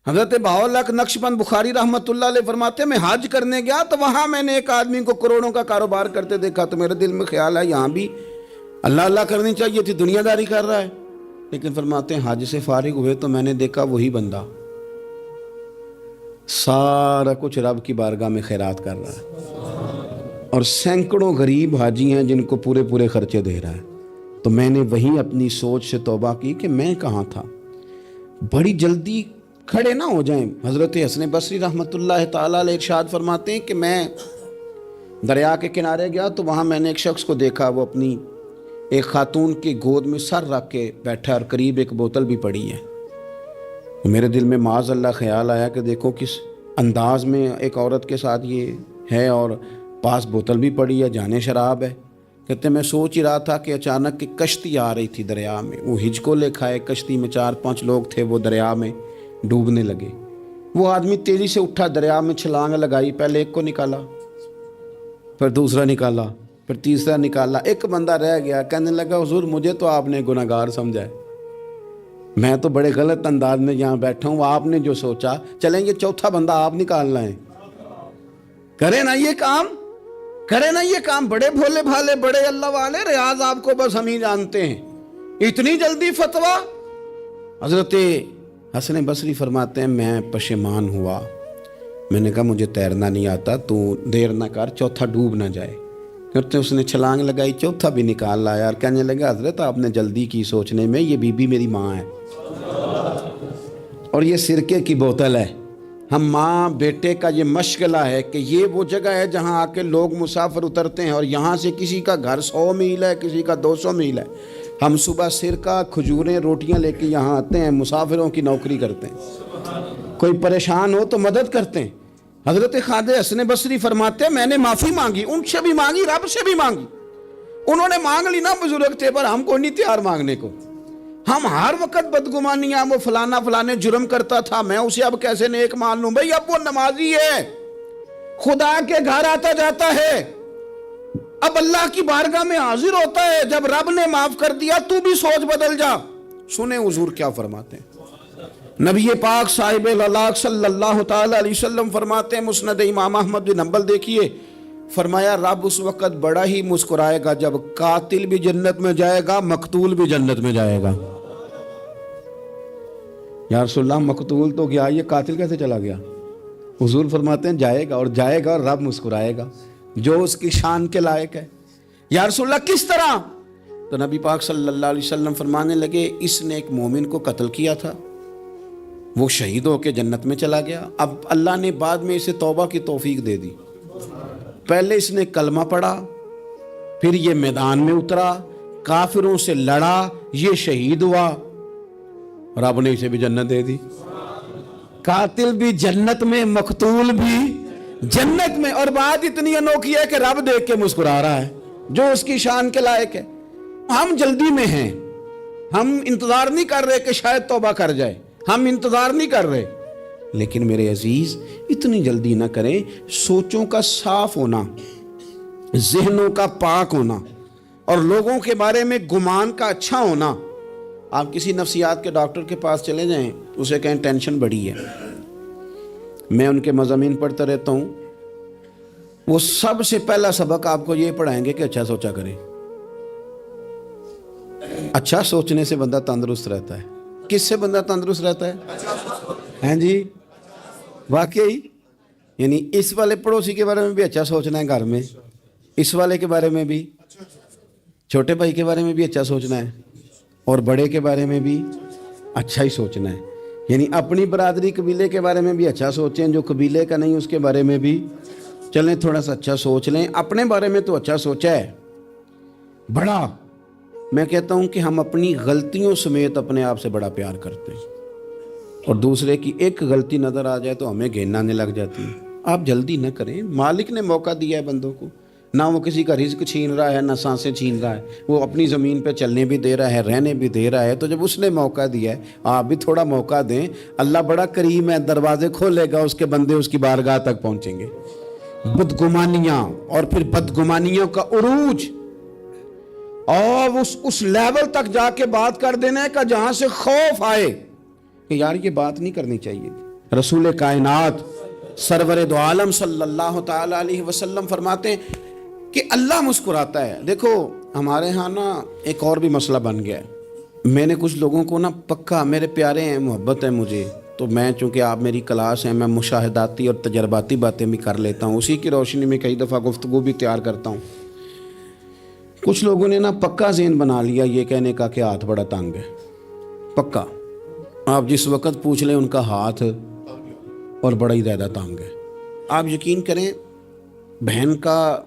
حضرت بہاؤاللہ نقشبند بخاری رحمۃ اللہ علیہ فرماتے ہیں میں حج کرنے گیا تو وہاں میں نے ایک آدمی کو کروڑوں کا کاروبار کرتے دیکھا تو میرے دل میں خیال ہے یہاں بھی اللہ اللہ کرنی چاہیے تھی، دنیا داری کر رہا ہے. لیکن فرماتے ہیں حج سے فارغ ہوئے تو میں نے دیکھا وہی بندہ سارا کچھ رب کی بارگاہ میں خیرات کر رہا ہے، اور سینکڑوں غریب حاجی ہیں جن کو پورے پورے خرچے دے رہا ہے. تو میں نے وہیں اپنی سوچ سے توبہ کی کہ میں کہاں تھا. بڑی جلدی کھڑے نہ ہو جائیں. حضرت حسن بصری رحمۃ اللہ تعالیٰ علیہ ارشاد فرماتے ہیں کہ میں دریا کے کنارے گیا تو وہاں میں نے ایک شخص کو دیکھا، وہ اپنی ایک خاتون کی گود میں سر رکھ کے بیٹھا اور قریب ایک بوتل بھی پڑی ہے. میرے دل میں معاذ اللہ خیال آیا کہ دیکھو کس انداز میں ایک عورت کے ساتھ یہ ہے اور پاس بوتل بھی پڑی ہے، جانے شراب ہے. کہتے میں سوچ ہی رہا تھا کہ اچانک ایک کشتی آ رہی تھی دریا میں. وہ ہج کو لے کھائے، کشتی میں 4-5 لوگ تھے، وہ دریا میں ڈوبنے لگے. وہ آدمی تیزی سے اٹھا، دریا میں چھلانگ لگائی، پہلے ایک کو نکالا، پھر دوسرا نکالا، پھر تیسرا نکالا. ایک بندہ رہ گیا، کہنے لگا حضور مجھے تو آپ نے گناہگار سمجھا ہے، میں تو بڑے غلط انداز میں یہاں بیٹھا ہوں، آپ نے جو سوچا چلیں یہ چوتھا بندہ آپ نکالنا ہے. کرے نا یہ کام، کرے نا یہ کام. بڑے بھولے بھالے بڑے اللہ والے، ریاض آپ کو بس ہم ہی جانتے ہیں. اتنی جلدی فتویٰ. حضرت حسن بصری فرماتے ہیں میں پشیمان ہوا. میں نے کہا مجھے تیرنا نہیں آتا، تو دیر نہ کر، چوتھا ڈوب نہ جائے. کرتے اس نے چھلانگ لگائی، چوتھا بھی نکال لایا اور کہنے لگا حضرت آپ نے جلدی کی سوچنے میں، یہ بی بی میری ماں ہے اور یہ سرکے کی بوتل ہے. ہم ماں بیٹے کا یہ مشغلہ ہے کہ یہ وہ جگہ ہے جہاں آ کے لوگ مسافر اترتے ہیں، اور یہاں سے کسی کا گھر 100 میل ہے، کسی کا 200 میل ہے. ہم صبح سرکہ کھجوریں روٹیاں لے کے یہاں آتے ہیں، مسافروں کی نوکری کرتے ہیں، کوئی پریشان ہو تو مدد کرتے ہیں. حضرت خواجہ حسن بصری فرماتے ہیں میں نے معافی مانگی، ان سے بھی مانگی، رب سے بھی مانگی. انہوں نے مانگ لی نا بزرگ تھے، پر ہم کو نہیں تیار مانگنے کو. ہم ہر وقت بدگمانیاں، وہ فلانا فلانے جرم کرتا تھا میں اسے اب کیسے نیک مان لوں. بھئی اب وہ نمازی ہے، خدا کے گھر آتا جاتا ہے، اب اللہ کی بارگاہ میں حاضر ہوتا ہے. جب رب نے معاف کر دیا تو بھی سوچ بدل جا. سنیں حضور کیا فرماتے ہیں. نبی پاک صاحب الالاق صلی اللہ تعالی علیہ وسلم فرماتے ہیں، مسند امام احمد بن حنبل دیکھیے، فرمایا رب اس وقت بڑا ہی مسکرائے گا جب قاتل بھی جنت میں جائے گا، مقتول بھی جنت میں جائے گا. یا رسول اللہ مقتول تو گیا، یہ قاتل کیسے چلا گیا؟ حضور فرماتے ہیں جائے گا، اور جائے گا اور رب مسکرائے گا جو اس کی شان کے لائق ہے. یا رسول اللہ کس طرح؟ تو نبی پاک صلی اللہ علیہ وسلم فرمانے لگے اس نے ایک مومن کو قتل کیا تھا، وہ شہید ہو کے جنت میں چلا گیا. اب اللہ نے بعد میں اسے توبہ کی توفیق دے دی. پہلے اس نے کلمہ پڑھا، پھر یہ میدان میں اترا، کافروں سے لڑا، یہ شہید ہوا، رب نے اسے بھی جنت دے دی. قاتل بھی جنت میں، مقتول بھی جنت میں. اور بات اتنی انوکھی ہے کہ رب دیکھ کے مسکرا رہا ہے جو اس کی شان کے لائق ہے. ہم جلدی میں ہیں، ہم انتظار نہیں کر رہے کہ شاید توبہ کر جائے، ہم انتظار نہیں کر رہے. لیکن میرے عزیز اتنی جلدی نہ کریں. سوچوں کا صاف ہونا، ذہنوں کا پاک ہونا، اور لوگوں کے بارے میں گمان کا اچھا ہونا. آپ کسی نفسیات کے ڈاکٹر کے پاس چلے جائیں، اسے کہیں ٹینشن بڑی ہے. میں ان کے مضامین پڑھتا رہتا ہوں، وہ سب سے پہلا سبق آپ کو یہ پڑھائیں گے کہ اچھا سوچا کریں. اچھا سوچنے سے بندہ تندرست رہتا ہے. کس سے بندہ تندرست رہتا ہے؟ ہیں جی واقعی. یعنی اس والے پڑوسی کے بارے میں بھی اچھا سوچنا ہے، گھر میں اس والے کے بارے میں بھی، چھوٹے بھائی کے بارے میں بھی اچھا سوچنا ہے، اور بڑے کے بارے میں بھی اچھا ہی سوچنا ہے. یعنی اپنی برادری قبیلے کے بارے میں بھی اچھا سوچیں، جو قبیلے کا نہیں اس کے بارے میں بھی چلیں تھوڑا سا اچھا سوچ لیں. اپنے بارے میں تو اچھا سوچا ہے بڑا. میں کہتا ہوں کہ ہم اپنی غلطیوں سمیت اپنے آپ سے بڑا پیار کرتے ہیں، اور دوسرے کی ایک غلطی نظر آ جائے تو ہمیں گھین آنے لگ جاتی ہے. آپ جلدی نہ کریں. مالک نے موقع دیا ہے بندوں کو، نہ وہ کسی کا رزق چھین رہا ہے، نہ سانسیں چھین رہا ہے، وہ اپنی زمین پہ چلنے بھی دے رہا ہے، رہنے بھی دے رہا ہے. تو جب اس نے موقع دیا ہے آپ بھی تھوڑا موقع دیں. اللہ بڑا کریم ہے، دروازے کھولے گا، اس کے بندے اس کی بارگاہ تک پہنچیں گے. بدگمانیاں اور پھر بدگمانیوں کا عروج، اور اس لیول تک جا کے بات کر دینے کا جہاں سے خوف آئے کہ یار یہ بات نہیں کرنی چاہیے تھی. رسول کائنات سرور دو عالم صلی اللہ تعالی علیہ وسلم فرماتے ہیں کہ اللہ مسکراتا ہے. دیکھو ہمارے ہاں نا ایک اور بھی مسئلہ بن گیا ہے. میں نے کچھ لوگوں کو نا پکا، میرے پیارے ہیں، محبت ہے مجھے، تو میں چونکہ آپ میری کلاس ہیں، میں مشاہداتی اور تجرباتی باتیں بھی کر لیتا ہوں، اسی کی روشنی میں کئی دفعہ گفتگو بھی تیار کرتا ہوں. کچھ لوگوں نے نا پکا ذہن بنا لیا یہ کہنے کا کہ ہاتھ بڑا تنگ ہے. پکا آپ جس وقت پوچھ لیں ان کا ہاتھ اور بڑا ہی زیادہ تنگ ہے. آپ یقین کریں بہن کا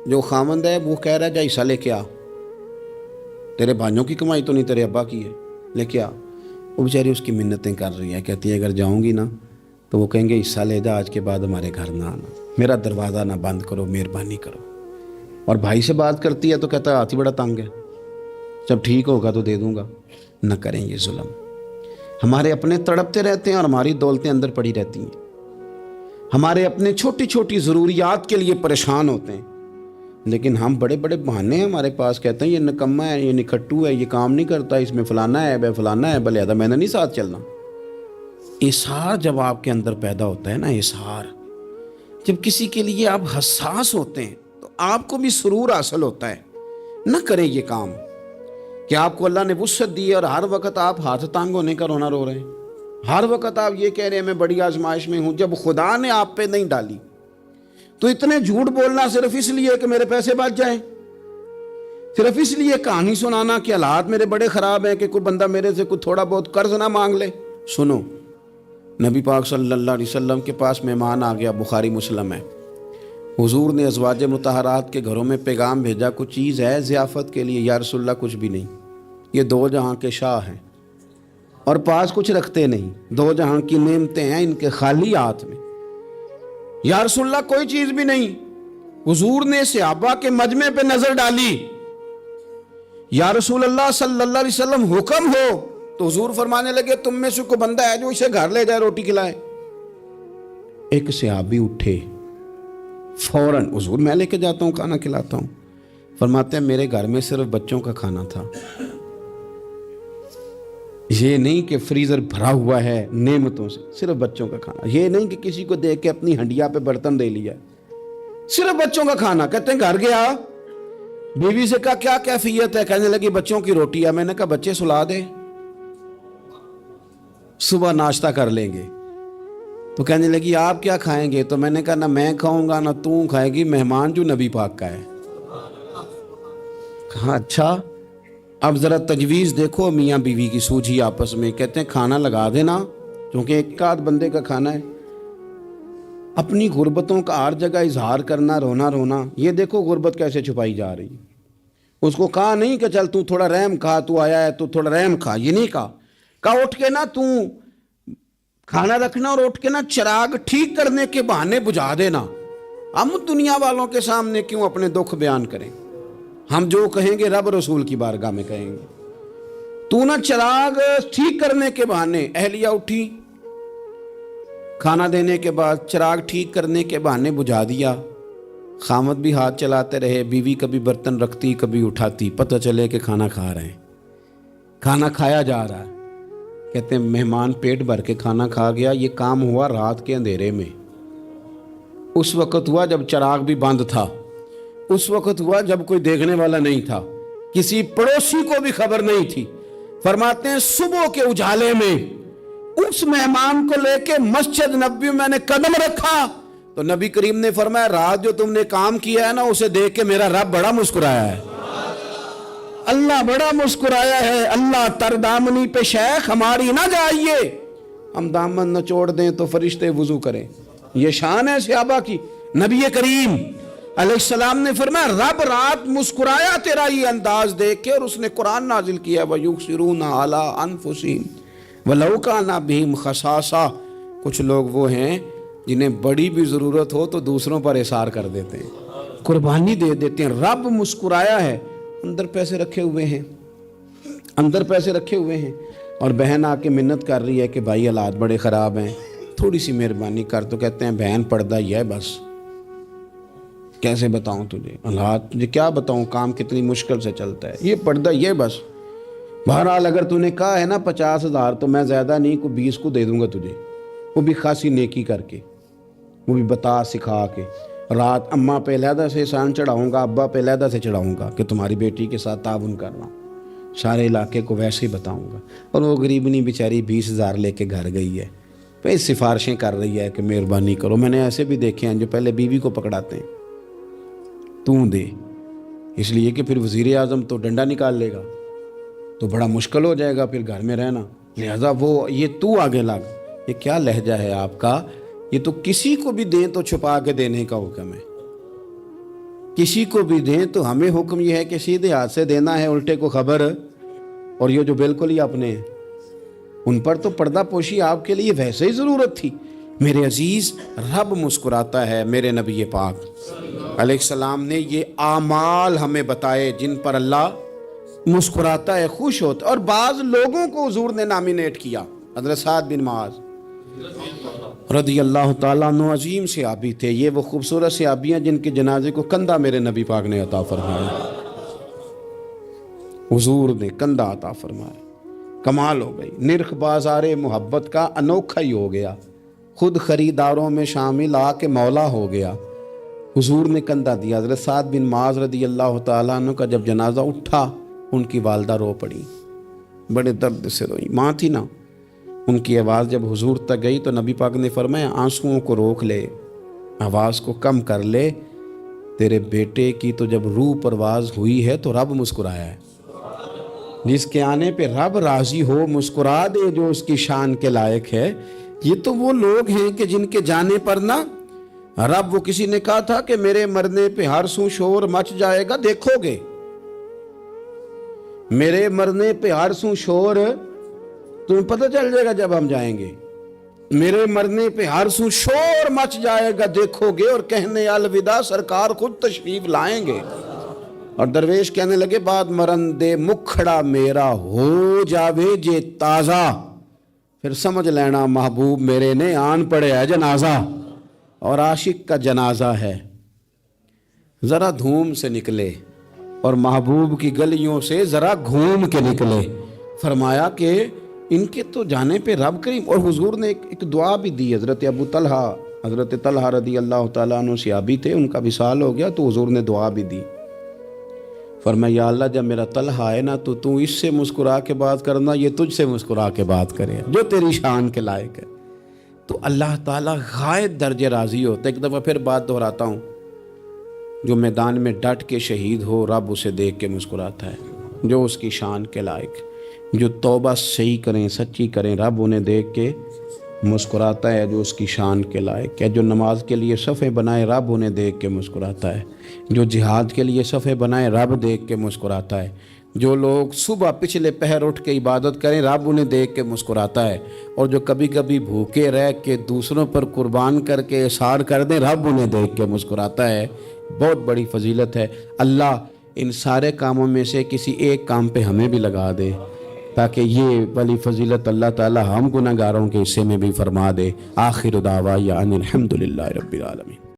جو خامند ہے وہ کہہ رہا ہے جا حصہ لے کے آ، تیرے بھائیوں کی کمائی تو نہیں، تیرے ابا کی ہے، لے کے آ. وہ بیچاری اس کی منتیں کر رہی ہیں، کہتی ہے اگر جاؤں گی نا تو وہ کہیں گے حصہ لے جا، آج کے بعد ہمارے گھر نہ آنا، میرا دروازہ نہ بند کرو، مہربانی کرو. اور بھائی سے بات کرتی ہے تو کہتا ہے ہاتھ ہی بڑا تنگ ہے، جب ٹھیک ہوگا تو دے دوں گا. نہ کریں یہ ظلم. ہمارے اپنے تڑپتے رہتے ہیں اور ہماری دولتیں اندر پڑی رہتی ہیں. ہمارے اپنے چھوٹی چھوٹی ضروریات کے لیے پریشان ہوتے ہیں، لیکن ہم بڑے بڑے بہانے ہیں ہمارے پاس، کہتے ہیں یہ نکما ہے، یہ نکھٹو ہے، یہ کام نہیں کرتا، اس میں فلانا ہے، فلانا ہے، بلے میں نے نہیں ساتھ چلنا. اظہار جب آپ کے اندر پیدا ہوتا ہے نا، اظہار جب کسی کے لیے آپ حساس ہوتے ہیں تو آپ کو بھی سرور حاصل ہوتا ہے. نہ کریں یہ کام کہ آپ کو اللہ نے وسعت دی ہے اور ہر وقت آپ ہاتھ تانگ ہونے کا رونا رو رہے ہیں، ہر وقت آپ یہ کہہ رہے ہیں میں بڑی آزمائش میں ہوں، جب خدا نے آپ پہ نہیں ڈالی. تو اتنے جھوٹ بولنا صرف اس لیے کہ میرے پیسے بچ جائیں، صرف اس لیے کہانی سنانا کہ حالات میرے بڑے خراب ہیں کہ کوئی بندہ میرے سے کوئی تھوڑا بہت قرض نہ مانگ لے. سنو، نبی پاک صلی اللہ علیہ وسلم کے پاس مہمان آ گیا، بخاری مسلم ہے. حضور نے ازواج مطہرات کے گھروں میں پیغام بھیجا کچھ چیز ہے ضیافت کے لیے. یا رسول اللہ کچھ بھی نہیں، یہ دو جہاں کے شاہ ہیں اور پاس کچھ رکھتے نہیں، دو جہاں کی نعمتیں ہیں ان کے خالی ہاتھ میں. یا رسول اللہ کوئی چیز بھی نہیں. حضور نے صحابہ کے مجمع پہ نظر ڈالی، یا رسول اللہ صلی اللہ علیہ وسلم حکم ہو. تو حضور فرمانے لگے تم میں سے کوئی بندہ ہے جو اسے گھر لے جائے روٹی کھلائے. ایک صحابی اٹھے فوراً، حضور میں لے کے جاتا ہوں کھانا کھلاتا ہوں. فرماتے ہیں میرے گھر میں صرف بچوں کا کھانا تھا، یہ نہیں کہ فریزر بھرا ہوا ہے نعمتوں سے، صرف بچوں کا کھانا. یہ نہیں کہ کسی کو دیکھ کے اپنی ہنڈیا پہ برتن دے لیا، صرف بچوں کا کھانا. کہتے ہیں گھر گیا، بیوی سے کہا کیا کیفیت ہے؟ کہنے لگی بچوں کی روٹی ہے. میں نے کہا بچے سلا دے، صبح ناشتہ کر لیں گے. تو کہنے لگی آپ کیا کھائیں گے؟ تو میں نے کہا نہ میں کھاؤں گا نہ تو کھائے گی، مہمان جو نبی پاک کا ہے. کہا اچھا، اب ذرا تجویز دیکھو میاں بیوی کی سوجھی آپس میں. کہتے ہیں کھانا لگا دینا، کیونکہ ایک آدھ بندے کا کھانا ہے. اپنی غربتوں کا ہر جگہ اظہار کرنا، رونا. یہ دیکھو غربت کیسے چھپائی جا رہی. اس کو کہا نہیں کہ چل تو تھوڑا رحم کھا، تو آیا ہے تو تھوڑا رحم کھا، یہ نہیں کہا. کہا اٹھ کے نا تو کھانا رکھنا اور اٹھ کے نا چراغ ٹھیک کرنے کے بہانے بجھا دینا. ہم دنیا والوں کے سامنے کیوں اپنے دکھ بیان کریں؟ ہم جو کہیں گے رب رسول کی بارگاہ میں کہیں گے. تو نا چراغ ٹھیک کرنے کے بہانے. اہلیہ اٹھی، کھانا دینے کے بعد چراغ ٹھیک کرنے کے بہانے بجھا دیا. خامد بھی ہاتھ چلاتے رہے، بیوی کبھی برتن رکھتی کبھی اٹھاتی، پتہ چلے کہ کھانا کھا رہے ہیں، کھانا کھایا جا رہا ہے. کہتے ہیں مہمان پیٹ بھر کے کھانا کھا گیا. یہ کام ہوا رات کے اندھیرے میں، اس وقت ہوا جب چراغ بھی بند تھا، اس وقت ہوا جب کوئی دیکھنے والا نہیں تھا، کسی پڑوسی کو بھی خبر نہیں تھی. فرماتے ہیں صبح کے اجالے میں اس مہمان کو لے کے مسجد نبوی میں نے قدم رکھا تو نبی کریم نے فرمایا رات جو تم نے کام کیا ہے نا اسے دیکھ کے میرا رب بڑا مسکرایا ہے، اللہ بڑا مسکرایا ہے. اللہ تر دامنی پہ شیخ ہماری نہ جائیے، ہم دامن نہ چھوڑ دیں تو فرشتے وضو کریں. یہ شان ہے صحابہ کی. نبی کریم علیہ السلام نے فرمایا رب رات مسکرایا تیرا یہ انداز دیکھ کے، اور اس نے قرآن نازل کیا وَيُؤْثِرُونَ عَلَىٰ أَنفُسِهِمْ وَلَوْ كَانَ بِهِمْ خَصَاصَةٌ. کچھ لوگ وہ ہیں جنہیں بڑی بھی ضرورت ہو تو دوسروں پر اثار کر دیتے ہیں، قربانی دے دیتے ہیں. رب مسکرایا ہے، اندر پیسے رکھے ہوئے ہیں، اندر پیسے رکھے ہوئے ہیں. اور بہن آ کے منت کر رہی ہے کہ بھائی حالات بڑے خراب ہیں، تھوڑی سی مہربانی کر. تو کہتے ہیں بہن پردہ ہی ہے بس، کیسے بتاؤں تجھے حالات، تجھے کیا بتاؤں کام کتنی مشکل سے چلتا ہے، یہ پردہ یہ بس. بہرحال اگر تو نے کہا ہے نا 50,000 تو میں زیادہ نہیں کوئی 20 کو دے دوں گا تجھے. وہ بھی خاصی نیکی کر کے، وہ بھی بتا سکھا کے، رات اماں پہ علیحدہ سے احسان چڑھاؤں گا، ابا پہ علیحدہ سے چڑھاؤں گا کہ تمہاری بیٹی کے ساتھ تعاون کر رہا ہوں، سارے علاقے کو ویسے ہی بتاؤں گا۔ اور وہ غریبنی بیچاری 20,000 لے کے گھر گئی ہے، پھر سفارشیں کر رہی ہے کہ مہربانی کرو۔ میں نے ایسے بھی دیکھے ہیں جو پہلے بیوی کو پکڑاتے ہیں، تو دے، اس لیے کہ پھر وزیر اعظم تو ڈنڈا نکال لے گا تو بڑا مشکل ہو جائے گا پھر گھر میں رہنا، لہذا وہ یہ تو آگے لگ۔ یہ کیا لہجہ ہے آپ کا؟ یہ تو کسی کو بھی دیں تو چھپا کے دینے کا حکم ہے، کسی کو بھی دیں تو ہمیں حکم یہ ہے کہ سیدھے ہاتھ سے دینا ہے، الٹے کو خبر۔ اور یہ جو بالکل ہی اپنے ہیں، ان پر تو پردہ پوشی آپ کے لیے ویسے ہی ضرورت تھی۔ میرے عزیز، رب مسکراتا ہے۔ میرے نبی پاک علیہ السلام نے یہ اعمال ہمیں بتائے جن پر اللہ مسکراتا ہے، خوش ہوتا ہے۔ اور بعض لوگوں کو حضور نے نامینیٹ کیا۔ حضرت سعد بن معاذ رضی اللہ تعالیٰ عنہ عظیم صحابی تھے۔ یہ وہ خوبصورت صحابی ہیں جن کے جنازے کو کندھا میرے نبی پاک نے عطا فرمایا، حضور نے کندھا عطا فرمایا۔ کمال ہو گئی، نرخ بازار محبت کا انوکھا ہی ہو گیا، خود خریداروں میں شامل آ کے مولا ہو گیا۔ حضور نے کندھا دیا۔ حضرت سعد بن معاذ رضی اللہ تعالیٰ عنہ کا جب جنازہ اٹھا، ان کی والدہ رو پڑی، بڑے درد سے روئی، ماں تھی نا۔ ان کی آواز جب حضور تک گئی تو نبی پاک نے فرمایا آنسوؤں کو روک لے، آواز کو کم کر لے، تیرے بیٹے کی تو جب روح پرواز ہوئی ہے تو رب مسکرایا ہے۔ جس کے آنے پہ رب راضی ہو، مسکرا دے جو اس کی شان کے لائق ہے۔ یہ تو وہ لوگ ہیں کہ جن کے جانے پر نا رب، وہ کسی نے کہا تھا کہ میرے مرنے پہ ہر سو شور مچ جائے گا، دیکھو گے میرے مرنے پہ ہر سو شور، تمہیں پتہ چل جائے گا جب ہم جائیں گے، میرے مرنے پہ ہر سو شور مچ جائے گا، دیکھو گے، اور کہنے الوداع سرکار خود تشریف لائیں گے۔ اور درویش کہنے لگے بعد مرندے مکھڑا میرا ہو جاوے جے تازہ، پھر سمجھ لینا محبوب میرے نے آن پڑے ہے جنازہ۔ اور عاشق کا جنازہ ہے، ذرا دھوم سے نکلے اور محبوب کی گلیوں سے ذرا گھوم کے نکلے۔ فرمایا کہ ان کے تو جانے پہ رب کریم۔ اور حضور نے ایک دعا بھی دی۔ حضرت ابو طلحہ، حضرت طلحہ رضی اللہ تعالیٰ عنہ صحابی تھے، ان کا وصال ہو گیا تو حضور نے دعا بھی دی۔ فرمایا یا اللہ جب میرا طلحہ ہے نا تو اس سے مسکرا کے بات کرنا، یہ تجھ سے مسکرا کے بات کرے جو تیری شان کے لائق ہے۔ تو اللہ تعالیٰ غائب درجے راضی ہوتا ہے۔ ایک دفعہ پھر بات دہراتا ہوں، جو میدان میں ڈٹ کے شہید ہو رب اسے دیکھ کے مسکراتا ہے، جو اس کی شان کے لائق۔ جو توبہ صحیح کریں، سچی کریں، رب انہیں دیکھ کے مسکراتا ہے جو اس کی شان کے لائق ہے۔ جو نماز کے لیے صفیں بنائے رب انہیں دیکھ کے مسکراتا ہے۔ جو جہاد کے لیے صفیں بنائے رب دیکھ کے مسکراتا ہے۔ جو لوگ صبح پچھلے پہر اٹھ کے عبادت کریں رب انہیں دیکھ کے مسکراتا ہے۔ اور جو کبھی کبھی بھوکے رہ کے دوسروں پر قربان کر کے احسار کر دیں رب انہیں دیکھ کے مسکراتا ہے۔ بہت بڑی فضیلت ہے۔ اللہ ان سارے کاموں میں سے کسی ایک کام پہ ہمیں بھی لگا دے تاکہ یہ بڑی فضیلت اللہ تعالی ہم گناہگاروں کے حصے میں بھی فرما دے۔ آخر دعوانا ان الحمد للہ رب العالمین۔